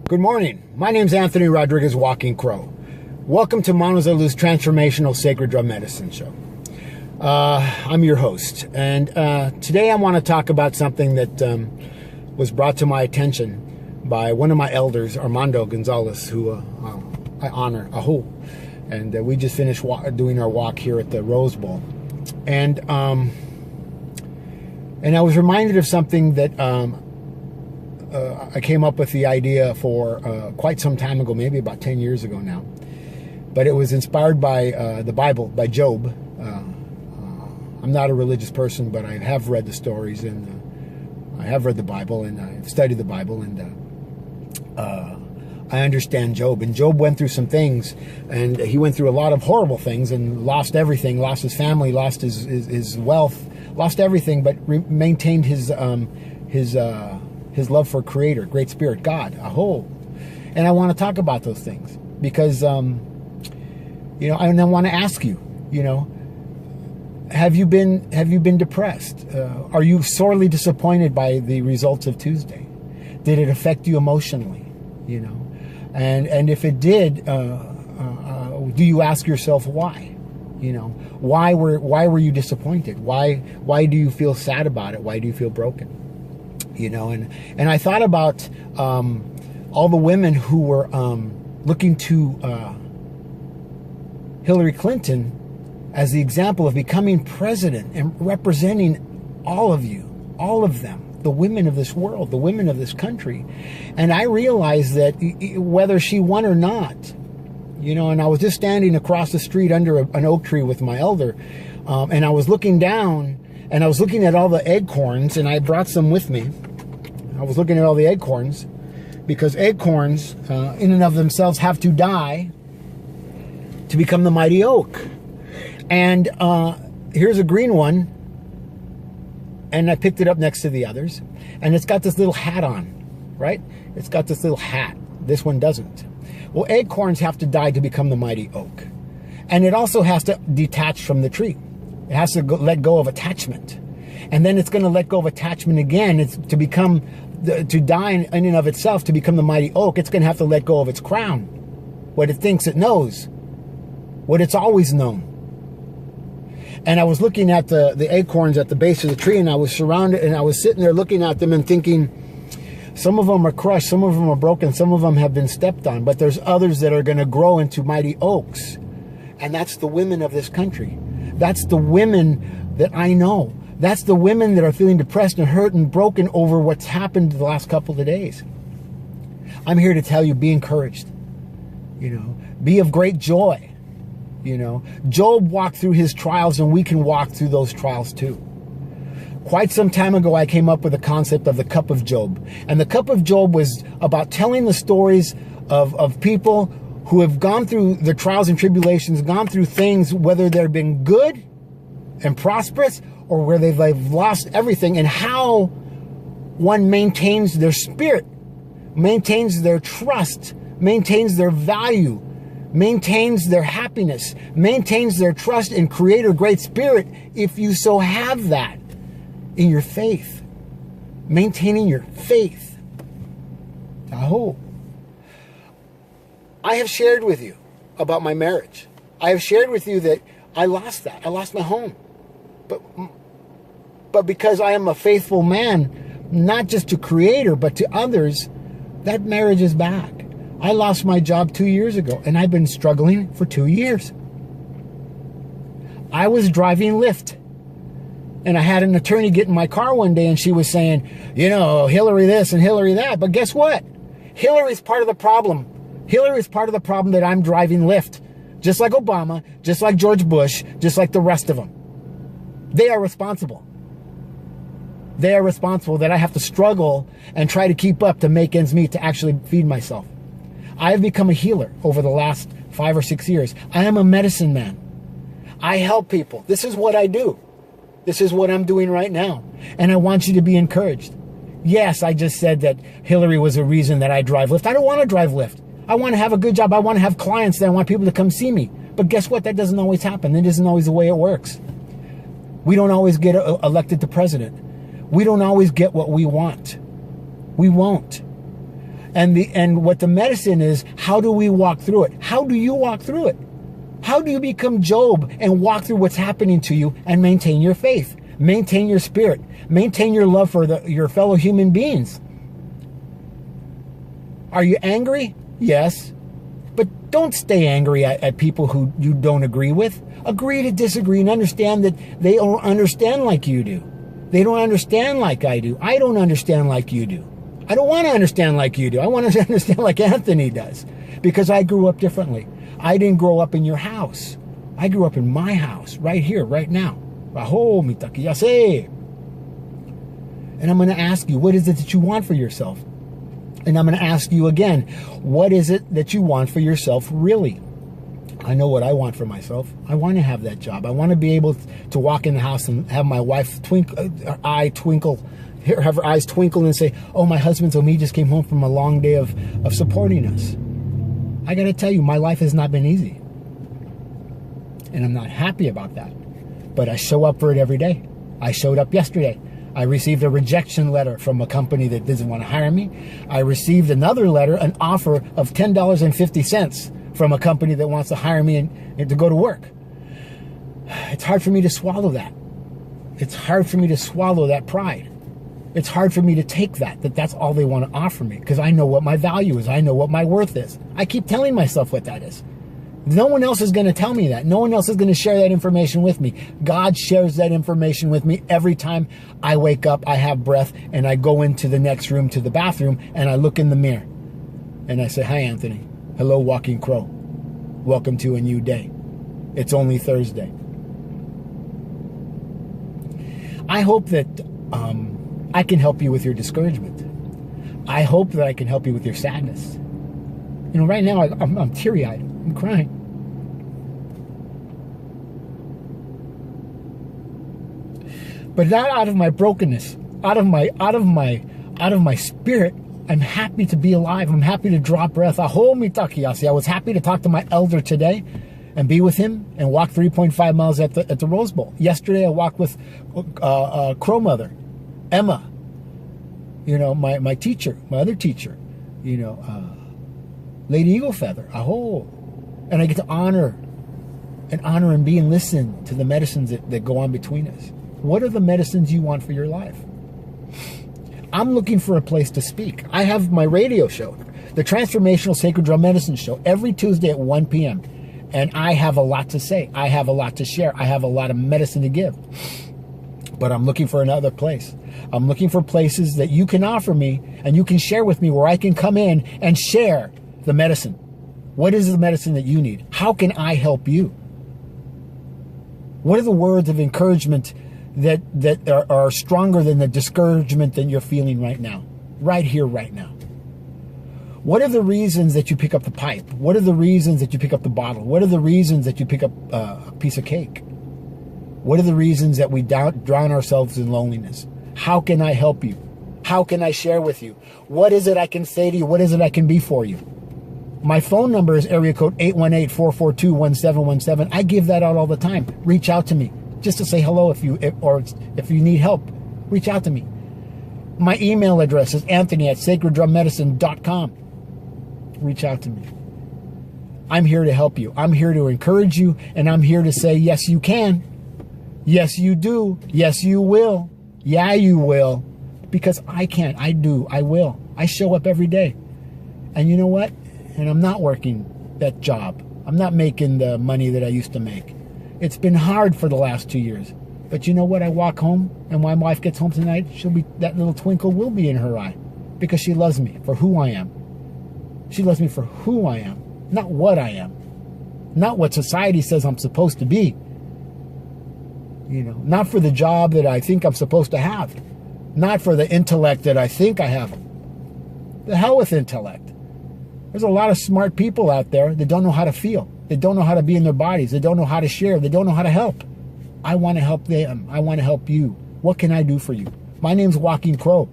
Good morning. My name's Anthony Rodriguez, Walking Crow. Welcome to Manos de Luz Transformational Sacred Drum Medicine Show. I'm your host, and today I want to talk about something that was brought to my attention by one of my elders, Armando Gonzalez, who I honor, Aho. And we just finished doing our walk here at the Rose Bowl. And I was reminded of something that I came up with the idea for quite some time ago, maybe about 10 years ago now. But it was inspired by the Bible, by Job. I'm not a religious person, but I have read the stories, and I have read the Bible, and I've studied the Bible, and I understand Job. And Job went through some things, and he went through a lot of horrible things and lost everything, lost his family, lost his wealth, lost everything, but maintained his love for Creator, Great Spirit, God, Aho. And I want to talk about those things because, and I want to ask you, have you been depressed? Are you sorely disappointed by the results of Tuesday? Did it affect you emotionally? And if it did, do you ask yourself why? Why were you disappointed? Why do you feel sad about it? Why do you feel broken? And I thought about all the women who were looking to Hillary Clinton as the example of becoming president and representing all of you, all of them, the women of this world, the women of this country. And I realized that whether she won or not, and I was just standing across the street under an oak tree with my elder, and I was looking down, and I was looking at all the acorns, and I brought some with me. I was looking at all the acorns, because acorns, in and of themselves, have to die to become the mighty oak. And here's a green one, and I picked it up next to the others, and it's got this little hat on, right? It's got this little hat. This one doesn't. Well, acorns have to die to become the mighty oak. And it also has to detach from the tree. It has to let go of attachment. And then it's going to let go of attachment again. It's to die in and of itself, to become the mighty oak. It's going to have to let go of its crown, what it thinks it knows, what it's always known. And I was looking at the acorns at the base of the tree, and I was surrounded, and I was sitting there looking at them and thinking, some of them are crushed, some of them are broken, some of them have been stepped on, but there's others that are going to grow into mighty oaks. And that's the women of this country. That's the women that I know. That's the women that are feeling depressed and hurt and broken over what's happened the last couple of days. I'm here to tell you, be encouraged. Be of great joy. Job walked through his trials, and we can walk through those trials too. Quite some time ago, I came up with the concept of the cup of Job. And the cup of Job was about telling the stories of people who have gone through the trials and tribulations, gone through things, whether they've been good and prosperous or where they've lost everything, and how one maintains their spirit, maintains their trust, maintains their value, maintains their happiness, maintains their trust in Creator, Great Spirit, if you so have that in your faith. Maintaining your faith. Aho. I have shared with you about my marriage. I have shared with you that I lost that. I lost my home. But because I am a faithful man, not just to Creator, but to others, that marriage is back. I lost my job 2 years ago, and I've been struggling for 2 years. I was driving Lyft, and I had an attorney get in my car one day, and she was saying, Hillary this and Hillary that. But guess what? Hillary's part of the problem. Hillary's part of the problem that I'm driving Lyft. Just like Obama, just like George Bush, just like the rest of them. They are responsible. They are responsible that I have to struggle and try to keep up to make ends meet to actually feed myself. I have become a healer over the last 5 or 6 years. I am a medicine man. I help people. This is what I do. This is what I'm doing right now. And I want you to be encouraged. Yes, I just said that Hillary was a reason that I drive Lyft. I don't want to drive Lyft. I want to have a good job. I want to have clients that I want people to come see me. But guess what? That doesn't always happen. It isn't always the way it works. We don't always get elected to president. We don't always get what we want. We won't. And what the medicine is, how do we walk through it? How do you walk through it? How do you become Job and walk through what's happening to you and maintain your faith, maintain your spirit, maintain your love for your fellow human beings? Are you angry? Yes. But don't stay angry at people who you don't agree with. Agree to disagree and understand that they don't understand like you do. They don't understand like I do. I don't understand like you do. I don't want to understand like you do. I want to understand like Anthony does, because I grew up differently. I didn't grow up in your house. I grew up in my house, right here, right now. Aho, mitaki yase. And I'm going to ask you, what is it that you want for yourself? And I'm going to ask you again, what is it that you want for yourself really? I know what I want for myself. I want to have that job. I want to be able to walk in the house and have my wife have her eyes twinkle and say, oh, my husband told me he just came home from a long day of supporting us. I got to tell you, my life has not been easy. And I'm not happy about that. But I show up for it every day. I showed up yesterday. I received a rejection letter from a company that doesn't want to hire me. I received another letter, an offer of $10.50 from a company that wants to hire me and to go to work. It's hard for me to swallow that. It's hard for me to swallow that pride. It's hard for me to take that's all they want to offer me, because I know what my value is. I know what my worth is. I keep telling myself what that is. No one else is going to tell me that. No one else is going to share that information with me. God shares that information with me every time I wake up, I have breath, and I go into the next room, to the bathroom, and I look in the mirror. And I say, hi, Anthony. Hello, Walking Crow. Welcome to a new day. It's only Thursday. I hope that I can help you with your discouragement. I hope that I can help you with your sadness. You know, right now, I'm teary-eyed. I'm crying. But not out of my brokenness, out of my spirit. I'm happy to be alive. I'm happy to draw breath. I was happy to talk to my elder today and be with him and walk 3.5 miles at the Rose Bowl. Yesterday, I walked with Crow Mother, Emma. You know, my teacher, my other teacher. You know, Lady Eagle Feather. Aho. And I get to honor and be and listen to the medicines that go on between us. What are the medicines you want for your life? I'm looking for a place to speak. I have my radio show, the Transformational Sacred Drum Medicine Show, every Tuesday at 1 p.m. And I have a lot to say. I have a lot to share. I have a lot of medicine to give. But I'm looking for another place. I'm looking for places that you can offer me and you can share with me, where I can come in and share the medicine. What is the medicine that you need? How can I help you? What are the words of encouragement that are stronger than the discouragement that you're feeling right now? Right here, right now. What are the reasons that you pick up the pipe? What are the reasons that you pick up the bottle? What are the reasons that you pick up a piece of cake? What are the reasons that we drown ourselves in loneliness? How can I help you? How can I share with you? What is it I can say to you? What is it I can be for you? My phone number is area code 818-442-1717. I give that out all the time. Reach out to me just to say hello if you need help. Reach out to me. My email address is anthony@sacreddrummedicine.com. Reach out to me. I'm here to help you. I'm here to encourage you, and I'm here to say, yes, you can. Yes, you do. Yes, you will. Yeah, you will. Because I can. I do. I will. I show up every day. And you know what? And I'm not working that job. I'm not making the money that I used to make. It's been hard for the last 2 years. But you know what? I walk home, and when my wife gets home tonight, that little twinkle will be in her eye, because she loves me for who I am. She loves me for who I am, not what I am. Not what society says I'm supposed to be. You know, not for the job that I think I'm supposed to have. Not for the intellect that I think I have. The hell with intellect. There's a lot of smart people out there that don't know how to feel. They don't know how to be in their bodies. They don't know how to share. They don't know how to help. I want to help them. I want to help you. What can I do for you? My name's Walking Crow.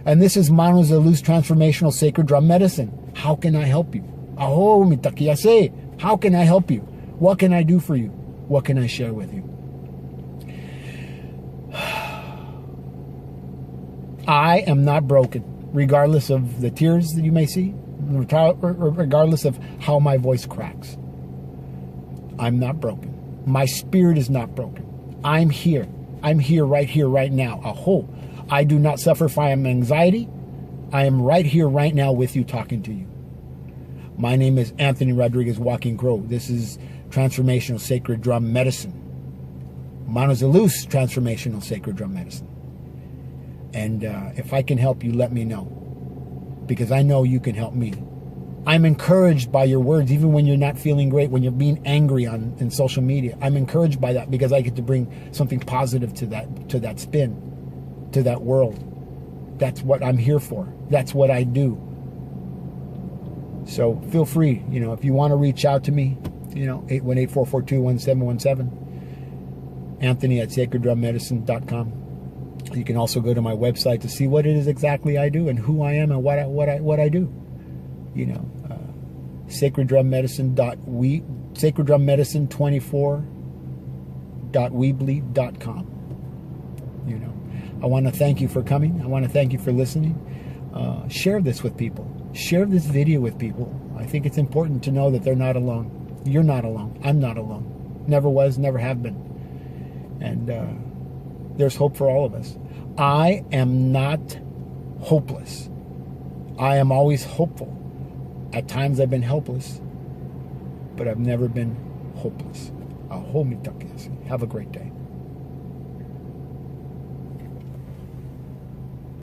And this is Manos de Luz Transformational Sacred Drum Medicine. How can I help you? Aho, mitakiyase. How can I help you? What can I do for you? What can I share with you? I am not broken. regardless of the tears that you may see, regardless of how my voice cracks. I'm not broken. My spirit is not broken. I'm here. I'm here, right now. Aho. I do not suffer from anxiety. I am right here, right now with you, talking to you. My name is Anthony Rodriguez Walking Crow. This is Transformational Sacred Drum Medicine. Manos de Luz Transformational Sacred Drum Medicine. And if I can help you, let me know. Because I know you can help me. I'm encouraged by your words, even when you're not feeling great, when you're being angry in social media. I'm encouraged by that because I get to bring something positive to that spin, to that world. That's what I'm here for. That's what I do. So feel free, if you want to reach out to me, 818-442-1717, Anthony@sacreddrummedicine.com. You can also go to my website to see what it is exactly I do and who I am and what I do. sacreddrummedicine.24.weebly.com. I want to thank you for coming. I want to thank you for listening. Share this with people. Share this video with people. I think it's important to know that they're not alone. You're not alone. I'm not alone. Never was, never have been. And there's hope for all of us. I am not hopeless. I am always hopeful. At times I've been helpless, but I've never been hopeless. Have a great day.